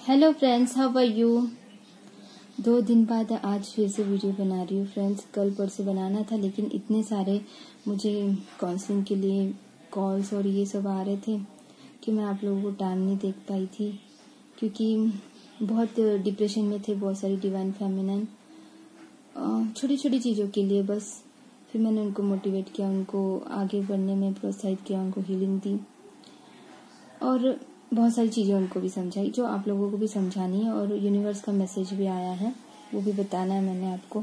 Hello friends, how are you. 2 दिन बाद आज फिर से वीडियो बना रही हूँ फ्रेंड्स। कल परसों बनाना था लेकिन इतने सारे मुझे काउंसलिंग के लिए कॉल्स और ये सब आ रहे थे कि मैं आप लोगों को टाइम नहीं देख पाई थी, क्योंकि बहुत डिप्रेशन में थे बहुत सारी डिवाइन फेमिनिन छोटी छोटी चीज़ों के लिए। बस फिर मैंने उनको मोटिवेट किया, उनको आगे बढ़ने में प्रोत्साहित किया, उनको हीलिंग दी और बहुत सारी चीज़ें उनको भी समझाई जो आप लोगों को भी समझानी है। और यूनिवर्स का मैसेज भी आया है, वो भी बताना है मैंने आपको।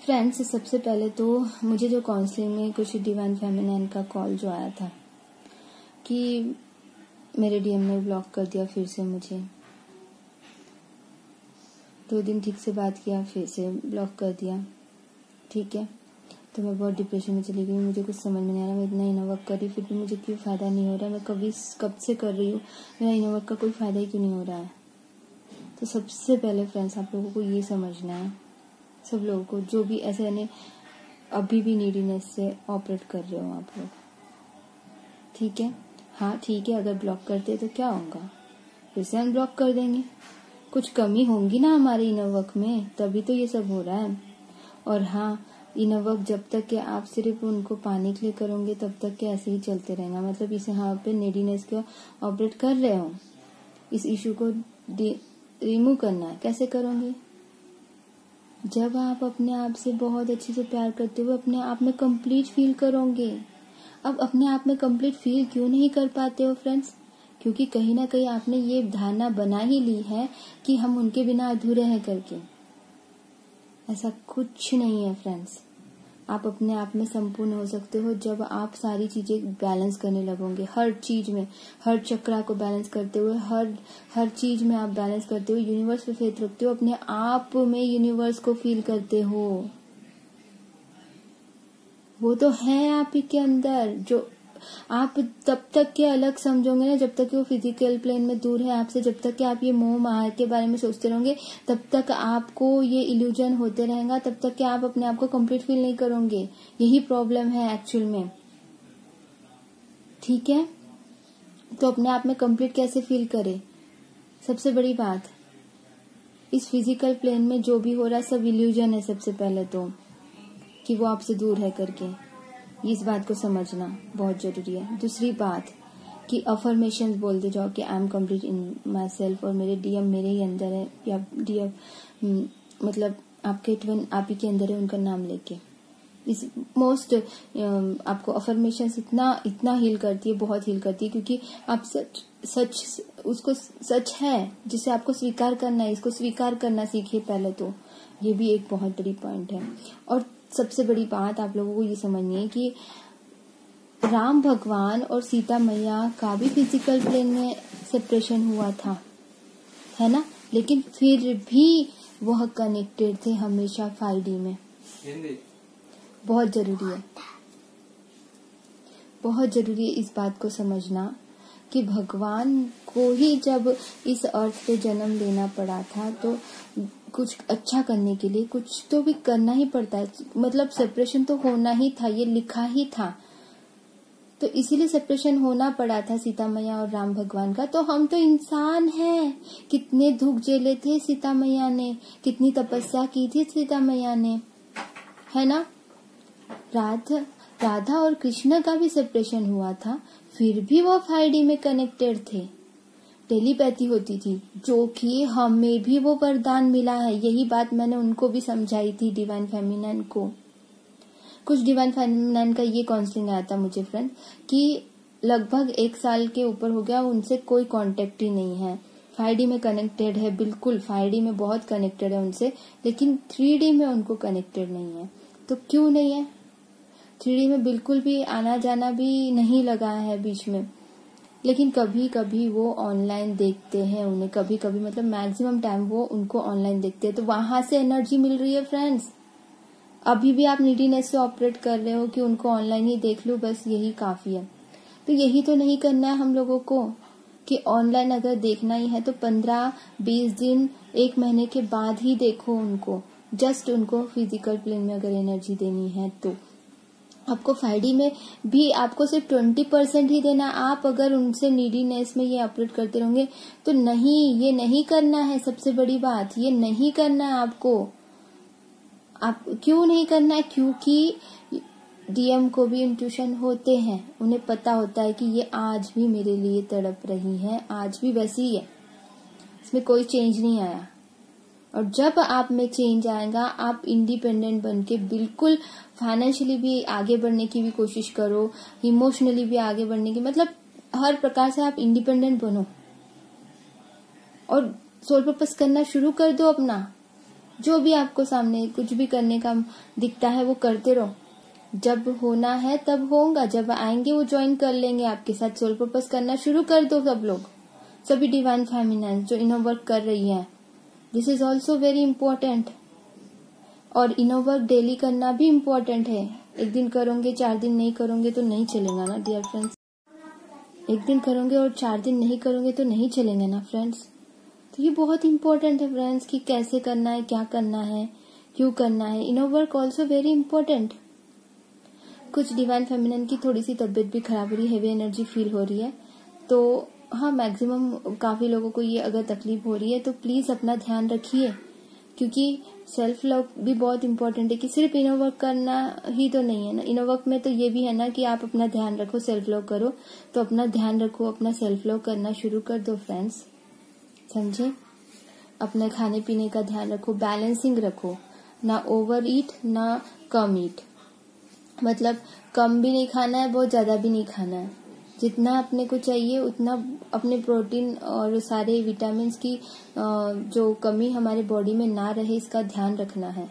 फ्रेंड्स, सबसे पहले तो मुझे जो काउंसलिंग में कुछ डिवाइन फेमिनिन का कॉल जो आया था कि मेरे डीएम ने ब्लॉक कर दिया फिर से मुझे। 2 दिन ठीक से बात किया, फिर से ब्लॉक कर दिया। ठीक है, तो मैं बहुत डिप्रेशन में चली गई। मुझे कुछ समझ में नहीं आ रहा, मैं इतना इनोवर्क करी फिर भी मुझे क्यों फ़ायदा नहीं हो रहा है। मैं कब से कर रही हूँ, मेरा इनोवर्क का कोई फ़ायदा ही क्यों नहीं हो रहा है। तो सबसे पहले फ्रेंड्स, आप लोगों को ये समझना है, सब लोगों को जो भी ऐसे यानी अभी भी नीडीनेस से ऑपरेट कर रहे हो आप लोग। ठीक है, हाँ ठीक है, अगर ब्लॉक करते तो क्या होगा, फिर से अनब्लॉक कर देंगे। कुछ कमी होंगी ना हमारे इनोवर्क में, तभी तो ये सब हो रहा है। और हाँ, इनोवर्क जब तक कि आप सिर्फ उनको पाने के लिए करोगे तब तक के ऐसे ही चलते रहेगा। मतलब इसे यहाँ पे नेडीनेस का ऑपरेट कर रहे हो, इस इशू को रिमूव करना है। कैसे करोगे? जब आप अपने आप से बहुत अच्छे से प्यार करते हुए अपने आप में कंप्लीट फील करोगे। अब अपने आप में कंप्लीट फील क्यों नहीं कर पाते हो फ्रेंड्स? क्योंकि कहीं ना कहीं आपने ये धारणा बना ही ली है कि हम उनके बिना अधूरे हैं करके। ऐसा कुछ नहीं है फ्रेंड्स। आप अपने आप में संपूर्ण हो सकते हो जब आप सारी चीजें बैलेंस करने लगोगे। हर चीज में, हर चक्रा को बैलेंस करते हुए, हर चीज में आप बैलेंस करते हुए यूनिवर्स पे फेथ रखते हो, अपने आप में यूनिवर्स को फील करते हो। वो तो है आप ही के अंदर। जो आप तब तक के अलग समझोगे ना, जब तक कि वो फिजिकल प्लेन में दूर है आपसे, जब तक कि आप ये मोह माया के बारे में सोचते रहोगे, तब तक आपको ये इल्यूजन होते रहेगा, तब तक कि आप अपने आप को कंप्लीट फील नहीं करोगे। यही प्रॉब्लम है एक्चुअल में। ठीक है, तो अपने आप में कंप्लीट कैसे फील करे? सबसे बड़ी बात, इस फिजिकल प्लेन में जो भी हो रहा है सब इल्यूजन है। सबसे पहले तो कि वो आपसे दूर है करके, इस बात को समझना बहुत जरूरी है। दूसरी बात कि अफर्मेशंस बोलते जाओ कि I am complete in my self, और मेरे डीएम मेरे ही अंदर है, या डीएम मतलब आपके ट्विन आप ही के अंदर है, उनका नाम लेके। इस मोस्ट आपको अफर्मेशंस इतना हील करती है, बहुत हील करती है, क्योंकि आप सच उसको सच है जिसे आपको स्वीकार करना है। इसको स्वीकार करना सीखिए पहले तो, ये भी एक बहुत बड़ी पॉइंट है। और सबसे बड़ी बात आप लोगों को ये समझनी है कि राम भगवान और सीता मैया का भी फिजिकल प्लेन में सेपरेशन हुआ था, है ना, लेकिन फिर भी वह कनेक्टेड थे हमेशा 5D में। बहुत जरूरी है, बहुत जरूरी है इस बात को समझना कि भगवान को ही जब इस अर्थ पे जन्म लेना पड़ा था तो कुछ अच्छा करने के लिए कुछ तो भी करना ही पड़ता है। मतलब सेपरेशन तो होना ही था, ये लिखा ही था, तो इसीलिए सेपरेशन होना पड़ा था सीता मैया और राम भगवान का। तो हम तो इंसान हैं, कितने दुख झेले थे सीता मैया ने, कितनी तपस्या की थी सीता मैया ने, है ना। राधा और कृष्ण का भी सेपरेशन हुआ था, फिर भी वो 5D में कनेक्टेड थे। टेलीपैथी होती थी, जो कि हमें भी वो वरदान मिला है। यही बात मैंने उनको भी समझाई थी, डिवाइन फेमिनिन को। कुछ डिवाइन फेमिनिन का ये काउंसलिंग आया था मुझे फ्रेंड कि लगभग 1 साल के ऊपर हो गया, उनसे कोई कांटेक्ट ही नहीं है। 5D में कनेक्टेड है, बिल्कुल 5D में बहुत कनेक्टेड है उनसे, लेकिन 3D में उनको कनेक्टेड नहीं है। तो क्यों नहीं है? 3D में बिल्कुल भी आना जाना भी नहीं लगा है बीच में, लेकिन कभी कभी वो ऑनलाइन देखते हैं उन्हें, कभी कभी मतलब मैक्सिमम टाइम वो उनको ऑनलाइन देखते हैं, तो वहां से एनर्जी मिल रही है फ्रेंड्स। अभी भी आप नीडीनेस से ऑपरेट कर रहे हो कि उनको ऑनलाइन ही देख लो, बस यही काफी है। तो यही तो नहीं करना है हम लोगों को कि ऑनलाइन अगर देखना ही है तो 15-20 दिन 1 महीने के बाद ही देखो उनको, जस्ट उनको फिजिकल प्लेन में अगर एनर्जी देनी है तो। आपको 5D में भी आपको सिर्फ 20% ही देना। आप अगर उनसे नीडीनेस में ये ऑपरेट करते रहोगे तो नहीं, ये नहीं करना है। सबसे बड़ी बात, ये नहीं करना है आपको। आप क्यों नहीं करना है? क्योंकि डीएम को भी इंट्यूशन होते हैं, उन्हें पता होता है कि ये आज भी मेरे लिए तड़प रही है, आज भी वैसी ही है, इसमें कोई चेंज नहीं आया। और जब आप में चेंज आएगा, आप इंडिपेंडेंट बन के बिल्कुल फाइनेंशियली भी आगे बढ़ने की भी कोशिश करो, इमोशनली भी आगे बढ़ने की, मतलब हर प्रकार से आप इंडिपेंडेंट बनो और सोल पर्पस करना शुरू कर दो अपना। जो भी आपको सामने कुछ भी करने का दिखता है वो करते रहो। जब होना है तब होगा, जब आएंगे वो ज्वाइन कर लेंगे आपके साथ। सोल पर्पस करना शुरू कर दो सब लोग, सभी डिवाइन फेमिनाइन जो इनर वर्क कर रही है। This is also very important. और इनर वर्क डेली करना भी इम्पोर्टेंट है। एक दिन करोगे 4 दिन नहीं करोगे तो नहीं चलेगा ना डियर फ्रेंड्स। एक दिन करोगे और 4 दिन नहीं करोगे तो नहीं चलेंगे ना फ्रेंड्स। तो ये बहुत इंपॉर्टेंट है फ्रेंड्स कि कैसे करना है, क्या करना है, क्यों करना है। Inner work also very important. कुछ डिवाइन फेमिनिन की थोड़ी सी तबीयत भी खराब हो रही है, हेवी एनर्जी फील हो रही है, तो हाँ मैक्सिमम काफी लोगों को ये अगर तकलीफ हो रही है तो प्लीज अपना ध्यान रखिए, क्योंकि सेल्फ लव भी बहुत इंपॉर्टेंट है। कि सिर्फ इनर वर्क करना ही तो नहीं है ना, इनर वर्क में तो ये भी है ना कि आप अपना ध्यान रखो, सेल्फ लव करो। तो अपना ध्यान रखो, अपना सेल्फ लव करना शुरू कर दो फ्रेंड्स, समझे। अपने खाने पीने का ध्यान रखो, बैलेंसिंग रखो, ना ओवर ईट ना कम ईट। मतलब कम भी नहीं खाना है, बहुत ज्यादा भी नहीं खाना है। जितना अपने को चाहिए उतना अपने प्रोटीन और सारे विटामिन्स की जो कमी हमारे बॉडी में ना रहे, इसका ध्यान रखना है।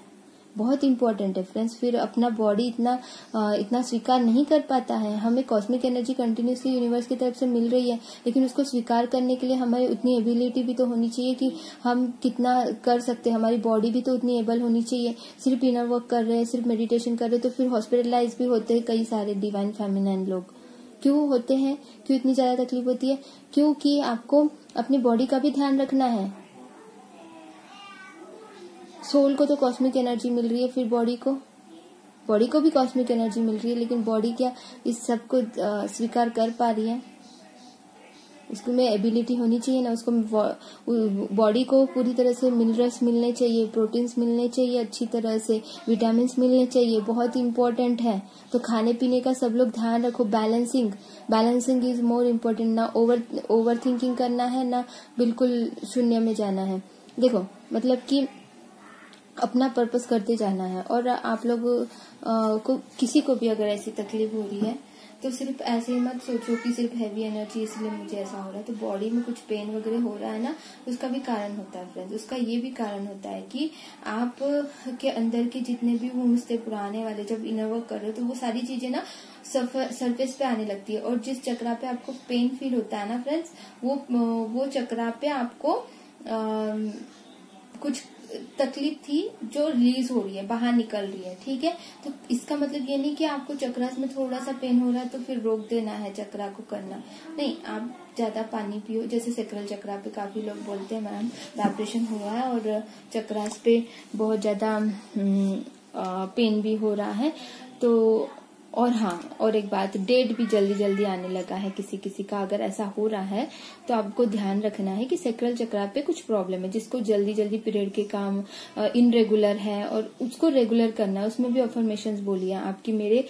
बहुत इंपॉर्टेंट है फ्रेंड्स। फिर अपना बॉडी इतना स्वीकार नहीं कर पाता है। हमें कॉस्मिक एनर्जी कंटिन्यूसली यूनिवर्स की तरफ से मिल रही है, लेकिन उसको स्वीकार करने के लिए हमें उतनी एबिलिटी भी तो होनी चाहिए कि हम कितना कर सकते हैं। हमारी बॉडी भी तो उतनी एबल होनी चाहिए। सिर्फ इनर वर्क कर रहे हैं, सिर्फ मेडिटेशन कर रहे हैं तो फिर हॉस्पिटलाइज भी होते हैं कई सारे डिवाइन फेमिनाइन लोग। क्यों होते हैं, क्यों इतनी ज्यादा तकलीफ होती है? क्योंकि आपको अपनी बॉडी का भी ध्यान रखना है। सोल को तो कॉस्मिक एनर्जी मिल रही है, फिर बॉडी को भी कॉस्मिक एनर्जी मिल रही है, लेकिन बॉडी क्या इस सब को स्वीकार कर पा रही है? उसको में एबिलिटी होनी चाहिए ना। उसको बॉडी को पूरी तरह से मिनरल्स मिलने चाहिए, प्रोटीन्स मिलने चाहिए, अच्छी तरह से विटामिन मिलने चाहिए। बहुत इंपॉर्टेंट है। तो खाने पीने का सब लोग ध्यान रखो। Balancing is more important. ना ओवर थिंकिंग करना है, ना बिल्कुल शून्य में जाना है। देखो मतलब कि अपना पर्पस करते जाना है। और आप लोग को किसी को भी अगर ऐसी तकलीफ हो रही है तो सिर्फ ऐसे ही मत सोचो कि सिर्फ हैवी एनर्जी इसलिए मुझे ऐसा हो रहा है। तो बॉडी में कुछ पेन वगैरह हो रहा है ना, उसका भी कारण होता है फ्रेंड्स। उसका ये भी कारण होता है कि आप के अंदर के जितने भी वुंड्स थे पुराने वाले, जब इनर वर्क कर रहे हो तो वो सारी चीजें ना सरफेस पे आने लगती है। और जिस चक्रा पे आपको पेन फील होता है ना फ्रेंड्स, वो चक्रा पे आपको कुछ तकलीफ थी जो रिलीज हो रही है, बाहर निकल रही है। ठीक है, तो इसका मतलब ये नहीं कि आपको चक्रास में थोड़ा सा पेन हो रहा है तो फिर रोक देना है चक्रा को करना। नहीं, आप ज्यादा पानी पियो। जैसे सेक्रल चक्रा पे काफी लोग बोलते हैं मैम वाइब्रेशन हो रहा है और चक्रास पे बहुत ज्यादा पेन भी हो रहा है। तो और हाँ, और एक बात, डेट भी जल्दी जल्दी आने लगा है किसी किसी का। अगर ऐसा हो रहा है तो आपको ध्यान रखना है कि सेक्रल चक्रा पे कुछ प्रॉब्लम है, जिसको जल्दी जल्दी पीरियड के काम इनरेगुलर है और उसको रेगुलर करना है। उसमें भी अफर्मेशंस बोलिए आपकी मेरे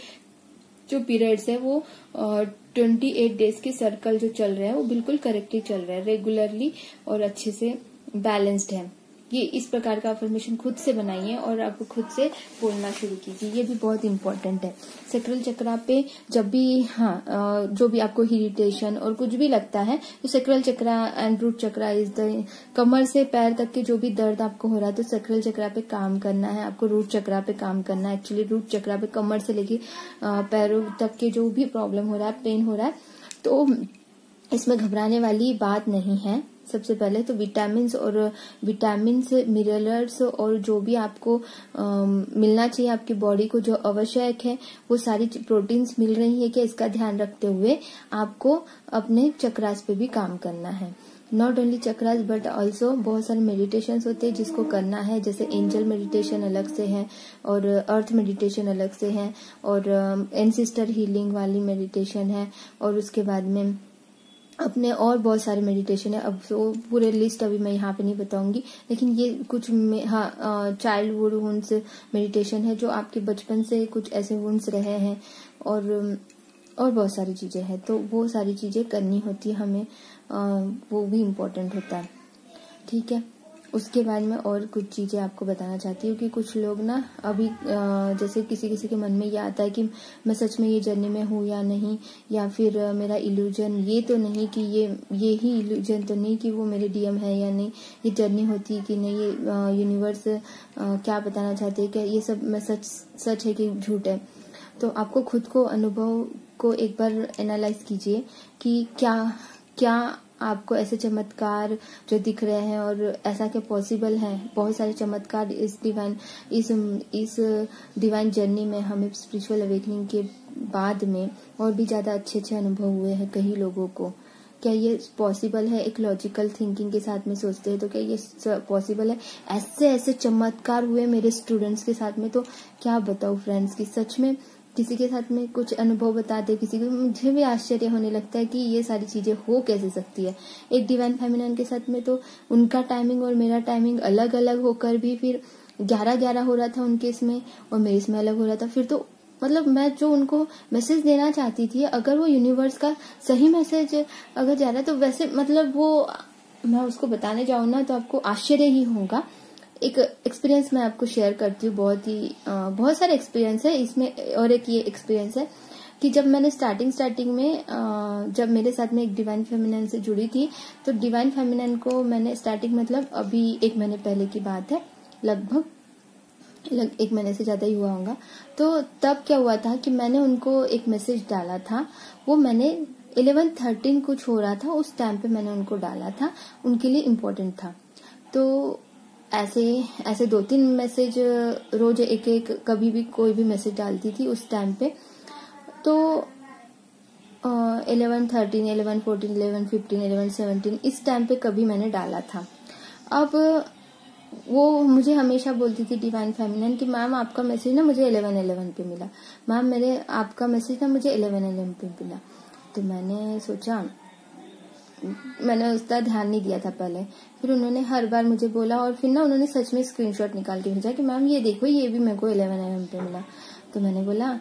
जो पीरियड्स है वो 28 डेज के सर्कल जो चल रहा है वो बिल्कुल करेक्टली चल रहा है, रेगुलरली और अच्छे से बैलेंस्ड है। ये इस प्रकार का अफर्मेशन खुद से बनाइए और आप खुद से बोलना शुरू कीजिए। ये भी बहुत इंपॉर्टेंट है। सेक्रल चक्रा पे जब भी जो भी आपको इरिटेशन और कुछ भी लगता है तो sacral chakra and root chakra is the, कमर से पैर तक के जो भी दर्द आपको हो रहा है तो सेक्रल चक्रा पे काम करना है आपको, रूट चक्रा पे काम करना है। एक्चुअली रूट चक्रा पे कमर से लेके पैरों तक के जो भी प्रॉब्लम हो रहा है, पेन हो रहा है, तो इसमें घबराने वाली बात नहीं है। सबसे पहले तो विटामिन्स और विटामिन्स, मिनरल्स और जो भी आपको मिलना चाहिए आपकी बॉडी को जो आवश्यक है वो सारी प्रोटीन्स मिल रही है क्या, इसका ध्यान रखते हुए आपको अपने चक्रास पे भी काम करना है। Not only chakras but also बहुत सारे मेडिटेशन होते हैं जिसको करना है, जैसे एंजल मेडिटेशन अलग से है और अर्थ मेडिटेशन अलग से है और एंसेस्टर हीलिंग वाली मेडिटेशन है और उसके बाद में अपने और बहुत सारे मेडिटेशन है। अब वो पूरे लिस्ट अभी मैं यहाँ पे नहीं बताऊंगी, लेकिन ये कुछ चाइल्डहुड वुंड्स मेडिटेशन है जो आपके बचपन से कुछ ऐसे वुंड्स रहे हैं और बहुत सारी चीजें हैं, तो वो सारी चीजें करनी होती है हमें, वो भी इम्पोर्टेंट होता है। ठीक है, उसके बाद में और कुछ चीजें आपको बताना चाहती हूँ कि कुछ लोग ना अभी जैसे किसी किसी के मन में ये आता है कि मैं सच में ये जर्नी में हूँ या नहीं, या फिर मेरा इल्यूजन ये तो नहीं कि ये ही इल्यूजन तो नहीं कि वो मेरे डीएम है या नहीं, ये जर्नी होती है कि नहीं, ये यूनिवर्स क्या बताना चाहते हैं, क्या ये सब मैं सच है कि झूठ है। तो आपको खुद को अनुभव को एक बार एनालाइज कीजिए कि क्या आपको ऐसे चमत्कार जो दिख रहे हैं और ऐसा क्या पॉसिबल है। बहुत सारे चमत्कार इस डिवाइन जर्नी में हमें स्पिरिचुअल अवेकनिंग के बाद में और भी ज्यादा अच्छे अनुभव हुए हैं कई लोगों को। क्या ये पॉसिबल है? एक लॉजिकल थिंकिंग के साथ में सोचते हैं तो क्या ये पॉसिबल है? ऐसे चमत्कार हुए मेरे स्टूडेंट्स के साथ में, तो क्या बताऊं फ्रेंड्स कि सच में किसी के साथ में कुछ अनुभव बताते किसी को, मुझे भी आश्चर्य होने लगता है कि ये सारी चीजें हो कैसे सकती है। एक डिवाइन फेमिनिन के साथ में तो उनका टाइमिंग और मेरा टाइमिंग अलग अलग होकर भी फिर 11-11 हो रहा था उनके इसमें और मेरे इसमें अलग हो रहा था। फिर तो मतलब मैं जो उनको मैसेज देना चाहती थी, अगर वो यूनिवर्स का सही मैसेज अगर जा रहा है तो वैसे मतलब वो मैं उसको बताने जाऊँ ना तो आपको आश्चर्य ही होगा। एक एक्सपीरियंस मैं आपको शेयर करती हूँ, बहुत सारे एक्सपीरियंस है इसमें, और एक ये एक्सपीरियंस है कि जब मैंने स्टार्टिंग में जब मेरे साथ में एक डिवाइन फेमिनिन से जुड़ी थी, तो डिवाइन फेमिनिन को मैंने स्टार्टिंग मतलब अभी 1 महीने पहले की बात है, लगभग 1 महीने से ज्यादा ही हुआ होगा। तो तब क्या हुआ था कि मैंने उनको एक मैसेज डाला था, वो मैंने 11-13 कुछ हो रहा था उस टाइम पे मैंने उनको डाला था, उनके लिए इम्पोर्टेंट था। तो ऐसे 2-3 मैसेज रोज एक कभी भी कोई भी मैसेज डालती थी उस टाइम पे। तो 11-13, 11-14, 11-15, 11-17 इस टाइम पे कभी मैंने डाला था। अब वो मुझे हमेशा बोलती थी डिवाइन फेमिनिन कि मैम आपका मैसेज ना मुझे 11-11 पे मिला, मैम आपका मैसेज ना मुझे 11-11 पे मिला। तो मैंने सोचा, मैंने उसका ध्यान नहीं दिया था पहले। फिर उन्होंने हर बार मुझे बोला और फिर ना उन्होंने सच में स्क्रीनशॉट निकाल के भेजा कि मैम ये देखो ये भी मेरे को 11-11 पे मिला। तो मैंने बोला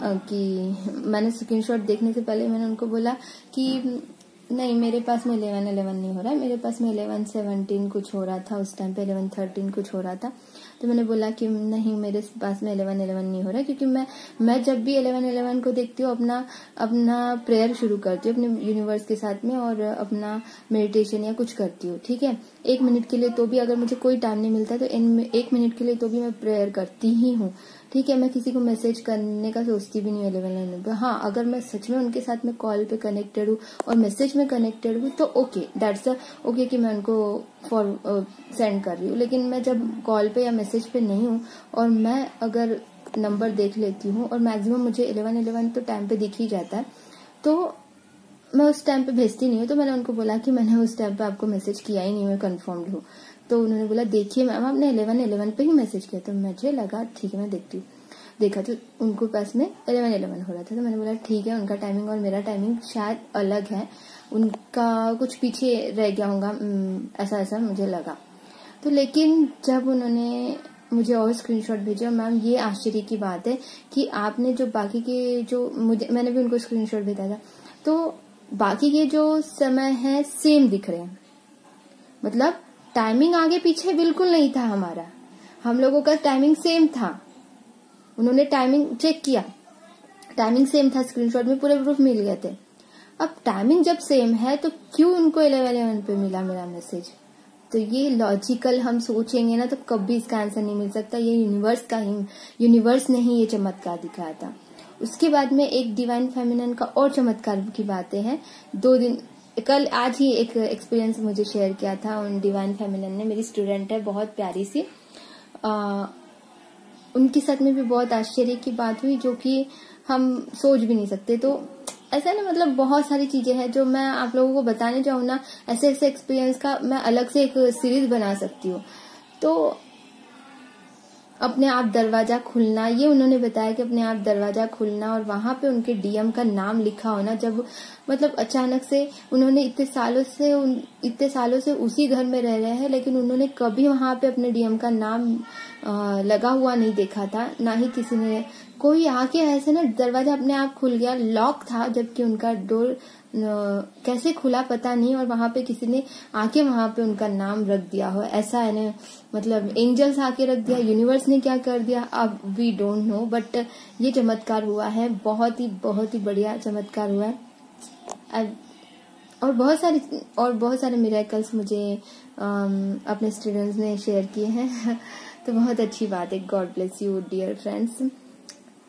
कि मैंने स्क्रीनशॉट देखने से पहले मैंने उनको बोला कि नहीं, मेरे पास में 11-11 नहीं हो रहा है, मेरे पास में 11-17 कुछ हो रहा था उस टाइम पे, 11-13 कुछ हो रहा था। तो मैंने बोला कि नहीं, मेरे पास में 11-11 नहीं हो रहा है, क्योंकि मैं जब भी 11-11 को देखती हूँ अपना प्रेयर शुरू करती हूँ अपने यूनिवर्स के साथ में और अपना मेडिटेशन या कुछ करती हूँ। ठीक है, 1 मिनट के लिए तो भी अगर मुझे कोई टाइम नहीं मिलता तो 1 मिनट के लिए तो भी मैं प्रेयर करती ही हूँ। ठीक है, मैं किसी को मैसेज करने का सोचती भी नहीं 11-11 पे। हाँ, अगर मैं सच में उनके साथ में कॉल पे कनेक्टेड हूँ और मैसेज में कनेक्टेड हूँ तो ओके, दैट्स ओके कि मैं उनको सेंड कर रही हूँ। लेकिन मैं जब कॉल पे या मैसेज पे नहीं हूँ और मैं अगर नंबर देख लेती हूँ और मैक्सिमम मुझे 11-11 तो टाइम पे दिख ही जाता है, तो मैं उस टाइम पे भेजती नहीं हूँ। तो मैंने उनको बोला कि मैंने उस टाइम पे आपको मैसेज किया ही नहीं, मैं कंफर्म्ड हूँ। तो उन्होंने बोला देखिए मैम आपने 11-11 पे ही मैसेज किया। तो मुझे लगा ठीक है मैं देखती हूँ। देखा तो उनको पास में 11-11 हो रहा था। तो मैंने बोला ठीक है, उनका टाइमिंग और मेरा टाइमिंग शायद अलग है, उनका कुछ पीछे रह गया होगा, ऐसा मुझे लगा। तो लेकिन जब उन्होंने मुझे और स्क्रीनशॉट भेजा, मैम ये आश्चर्य की बात है कि आपने जो बाकी के जो मैंने भी उनको स्क्रीनशॉट भेजा था, तो बाकी के जो समय है सेम दिख रहे हैं, मतलब टाइमिंग आगे पीछे बिल्कुल नहीं था हमारा, हम लोगों का टाइमिंग सेम था। उन्होंने टाइमिंग चेक किया, टाइमिंग सेम था, स्क्रीनशॉट में पूरे प्रूफ मिल गए थे। अब टाइमिंग जब सेम है तो क्यों उनको 11-11 पे मिला मेरा मैसेज? तो ये लॉजिकल हम सोचेंगे ना तो कभी इसका आंसर नहीं मिल सकता। ये यूनिवर्स ने ही ये चमत्कार दिखाया था। उसके बाद में एक डिवाइन फेमिनिन का और चमत्कार की बातें हैं। 2 दिन कल आज ही एक एक्सपीरियंस मुझे शेयर किया था उन डिवाइन फेमिनिन ने। मेरी स्टूडेंट है, बहुत प्यारी सी। उनके साथ में भी बहुत आश्चर्य की बात हुई जो कि हम सोच भी नहीं सकते। तो ऐसा ना, मतलब बहुत सारी चीजें हैं जो मैं आप लोगों को बताने जाऊँ ना, ऐसे ऐसे एक्सपीरियंस का मैं अलग से एक सीरीज बना सकती हूँ। तो अपने आप दरवाजा खुलना, ये उन्होंने बताया कि अपने आप दरवाजा खुलना और वहां पे उनके डीएम का नाम लिखा होना। जब मतलब अचानक से उन्होंने इतने सालों से उसी घर में रह रहे हैं, लेकिन उन्होंने कभी वहां पे अपने डीएम का नाम लगा हुआ नहीं देखा था, ना ही किसी ने कोई आके ऐसे ना दरवाजा अपने आप खुल गया। लॉक था, जबकि उनका डोर कैसे खुला पता नहीं, और वहां पे किसी ने आके वहां पे उनका नाम रख दिया हो। ऐसा है ना, मतलब एंजल्स आके रख दिया, यूनिवर्स ने क्या कर दिया अब वी डोंट नो, बट ये चमत्कार हुआ है, बहुत ही बढ़िया चमत्कार हुआ है। और बहुत सारे मिरेकल्स मुझे अपने स्टूडेंट्स ने शेयर किए हैं तो बहुत अच्छी बात है। God bless you dear friends.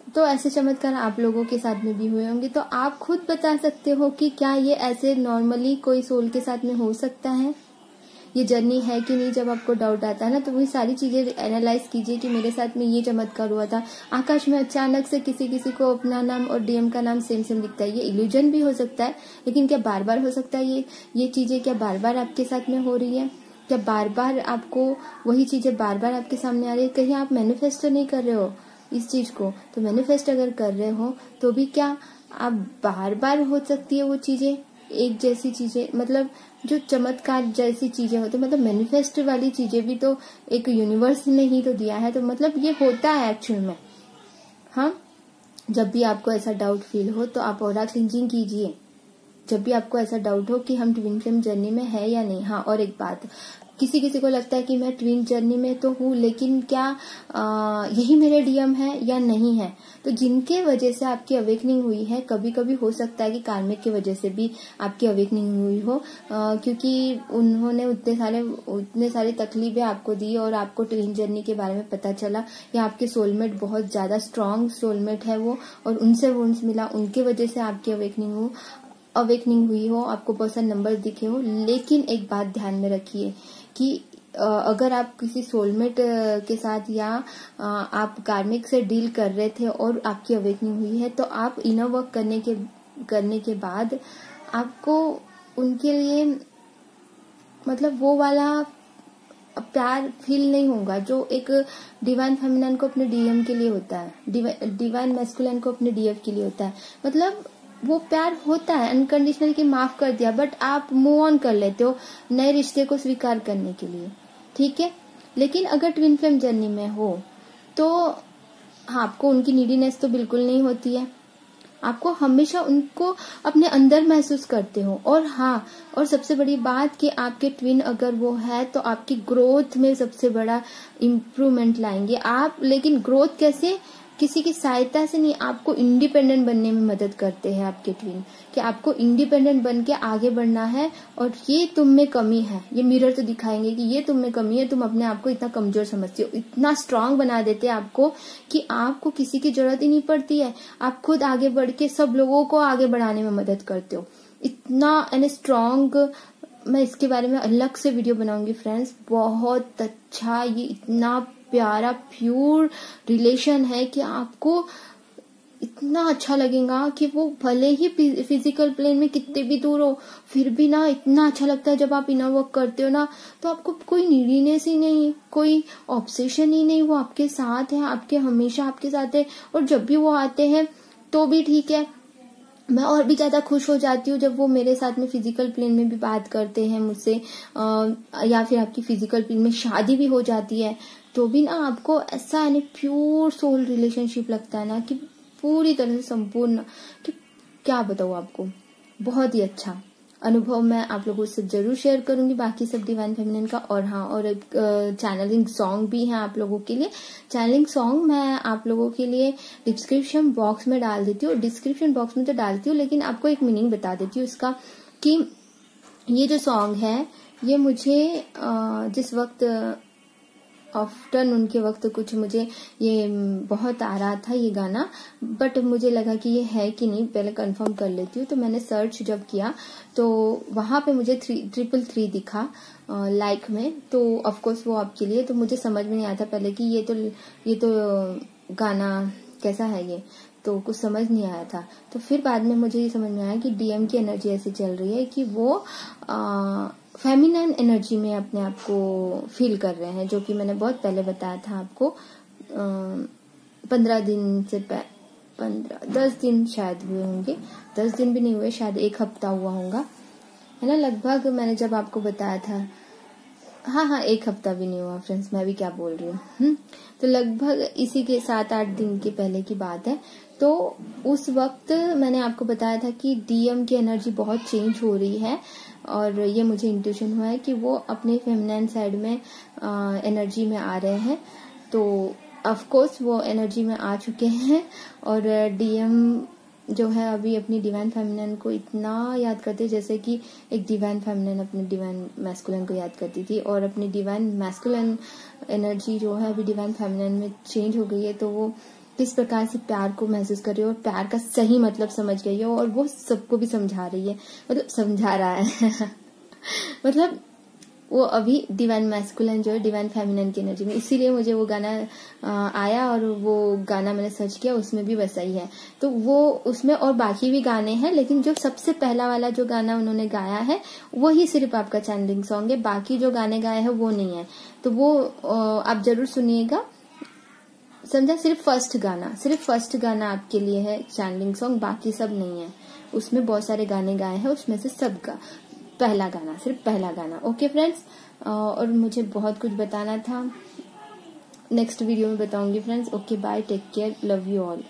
तो ऐसे चमत्कार आप लोगों के साथ में भी हुए होंगे, तो आप खुद बता सकते हो कि क्या ये ऐसे नॉर्मली कोई सोल के साथ में हो सकता है, ये जर्नी है कि नहीं। जब आपको डाउट आता है ना, तो वही सारी चीजें एनालाइज कीजिए कि मेरे साथ में ये चमत्कार हुआ था। आकाश में अचानक से किसी को अपना नाम और डीएम का नाम सेम दिखता है, ये इल्यूजन भी हो सकता है, लेकिन क्या बार बार हो सकता है? ये चीजें क्या बार बार आपके साथ में हो रही है? क्या बार बार आपको वही चीजें बार बार आपके सामने आ रही है? कहीं आप मैनिफेस्ट तो नहीं कर रहे हो इस चीज को? तो मैनिफेस्ट अगर कर रहे हो तो भी क्या आप बार बार हो सकती है वो चीजें, एक जैसी चीजें, मतलब जो चमत्कार जैसी चीजें होती, मतलब मैनिफेस्ट वाली चीजें भी तो एक यूनिवर्स ने ही तो दिया है, तो मतलब ये होता है एक्चुअल में। हाँ, जब भी आपको ऐसा डाउट फील हो तो आप ऑरा क्लिंजिंग कीजिए, जब भी आपको ऐसा डाउट हो कि हम ट्विन फ्लेम जर्नी में है या नहीं। हाँ, और एक बात, किसी को लगता है कि मैं ट्विन जर्नी में तो हूँ, लेकिन क्या यही मेरे डीएम है या नहीं है? तो जिनके वजह से आपकी अवेकनिंग हुई है, कभी कभी हो सकता है कि कार्मिक की वजह से भी आपकी अवेकनिंग हुई हो, क्योंकि उन्होंने उतने सारे तकलीफें आपको दी और आपको ट्विन जर्नी के बारे में पता चला, या आपके सोलमेट बहुत ज्यादा स्ट्रांग सोलमेट है वो, और उनसे वुंड्स मिला, उनके वजह से आपकी अवेकनिंग हुई हो, आपको पर्सन नंबर दिखे हो। लेकिन एक बात ध्यान में रखिए कि अगर आप किसी सोलमेट के साथ या आप कार्मिक से डील कर रहे थे और आपकी अवेकनिंग हुई है, तो आप इनर वर्क करने के बाद आपको उनके लिए मतलब वो वाला प्यार फील नहीं होगा जो एक डिवाइन फेमिनिन को अपने डीएम के लिए होता है, डिवाइन मैस्कुलिन को अपने डीएफ के लिए होता है। मतलब वो प्यार होता है अनकंडीशनल कि माफ कर दिया, बट आप मूव ऑन कर लेते हो नए रिश्ते को स्वीकार करने के लिए, ठीक है। लेकिन अगर ट्विन फ्लेम जर्नी में हो तो आपको उनकी नीडीनेस तो बिल्कुल नहीं होती है, आपको हमेशा उनको अपने अंदर महसूस करते हो। और हाँ, और सबसे बड़ी बात कि आपके ट्विन अगर वो है तो आपकी ग्रोथ में सबसे बड़ा इम्प्रूवमेंट लाएंगे आप। लेकिन ग्रोथ कैसे? किसी की सहायता से नहीं, आपको इंडिपेंडेंट बनने में मदद करते हैं आपके ट्विन, कि आपको इंडिपेंडेंट बन के आगे बढ़ना है। और ये तुम में कमी है, ये मिरर तो दिखाएंगे कि ये तुम में कमी है, तुम अपने आप को इतना कमजोर समझते हो, इतना स्ट्रांग बना देते हैं आपको कि आपको किसी की जरूरत ही नहीं पड़ती है, आप खुद आगे बढ़ के सब लोगों को आगे बढ़ाने में मदद करते हो, इतना एंड स्ट्रांग। मैं इसके बारे में अलग से वीडियो बनाऊंगी फ्रेंड्स, बहुत अच्छा, ये इतना प्यारा प्योर रिलेशन है कि आपको इतना अच्छा लगेगा कि वो भले ही फिजिकल प्लेन में कितने भी दूर हो, फिर भी ना इतना अच्छा लगता है जब आप इनर वर्क करते हो ना, तो आपको कोई नीडीनेस ही नहीं, कोई ऑब्सेशन ही नहीं, वो आपके साथ है, आपके हमेशा आपके साथ है। और जब भी वो आते हैं तो भी ठीक है, मैं और भी ज्यादा खुश हो जाती हूँ जब वो मेरे साथ में फिजिकल प्लेन में भी बात करते हैं मुझसे, या फिर आपकी फिजिकल प्लेन में शादी भी हो जाती है तो भी ना आपको ऐसा है प्योर सोल रिलेशनशिप लगता है ना कि पूरी तरह से संपूर्ण, कि क्या बताऊँ आपको, बहुत ही अच्छा अनुभव मैं आप लोगों से जरूर शेयर करूंगी बाकी सब डिवाइन फेमिनिन का। और हाँ, और एक चैनलिंग सॉन्ग भी है आप लोगों के लिए। चैनलिंग सॉन्ग मैं आप लोगों के लिए डिस्क्रिप्शन बॉक्स में डाल देती हूँ, डिस्क्रिप्शन बॉक्स में तो डालती हूँ, लेकिन आपको एक मीनिंग बता देती हूँ इसका, कि ये जो सॉन्ग है ये मुझे जिस वक्त आफ्टरनून के वक्त कुछ मुझे ये बहुत आ रहा था ये गाना, बट मुझे लगा कि ये है कि नहीं, पहले कंफर्म कर लेती हूँ। तो मैंने सर्च जब किया तो वहां पे मुझे 333 दिखा लाइक में, तो ऑफकोर्स वो आपके लिए। तो मुझे समझ में नहीं आया था पहले कि ये तो गाना कैसा है ये, तो कुछ समझ नहीं आया था। तो फिर बाद में मुझे ये समझ में आया कि डीएम की एनर्जी ऐसी चल रही है कि वो फेमिनाइन एनर्जी में अपने आप को फील कर रहे हैं, जो कि मैंने बहुत पहले बताया था आपको। 15 दिन से 10 दिन शायद हुए होंगे, 10 दिन भी नहीं हुए, शायद 1 हफ्ता हुआ होगा, है ना, लगभग मैंने जब आपको बताया था। हाँ 1 हफ्ता भी नहीं हुआ फ्रेंड्स, मैं भी क्या बोल रही हूँ। तो लगभग इसी के 7-8 दिन के पहले की बात है। तो उस वक्त मैंने आपको बताया था कि डीएम की एनर्जी बहुत चेंज हो रही है, और ये मुझे इंट्यूशन हुआ है कि वो अपने फेमिनाइन साइड में एनर्जी में आ रहे हैं। तो ऑफ कोर्स वो एनर्जी में आ चुके हैं, और डीएम जो है अभी अपनी डिवाइन फेमिनिन को इतना याद करते हैं जैसे कि एक डिवाइन फेमिनिन अपने डिवाइन मैस्कुलिन को याद करती थी, और अपनी डिवाइन मैस्कुलिन एनर्जी जो है अभी डिवाइन फेमिनिन में चेंज हो गई है। तो वो किस प्रकार से प्यार को महसूस कर रही है और प्यार का सही मतलब समझ गई है, और वो सबको भी समझा रही है, मतलब समझा रहा है मतलब वो अभी डिवाइन मैस्कुलिन जो है डिवाइन फेमिनिन की एनर्जी में, इसीलिए मुझे वो गाना आया, और वो गाना मैंने सर्च किया, उसमें भी वैसा ही है। तो वो उसमें और बाकी भी गाने हैं, लेकिन जो सबसे पहला वाला जो गाना उन्होंने गाया है वही सिर्फ आपका चैनलिंग सॉन्ग है, बाकी जो गाने गाए हैं वो नहीं है। तो वो आप जरूर सुनिएगा, समझा। सिर्फ फर्स्ट गाना आपके लिए है चैनलिंग सॉन्ग, बाकी सब नहीं है। उसमें बहुत सारे गाने गाए हैं, उसमें से सब पहला गाना, सिर्फ पहला गाना। ओके फ्रेंड्स, और मुझे बहुत कुछ बताना था, नेक्स्ट वीडियो में बताऊंगी friends. Okay bye, take care, love you all.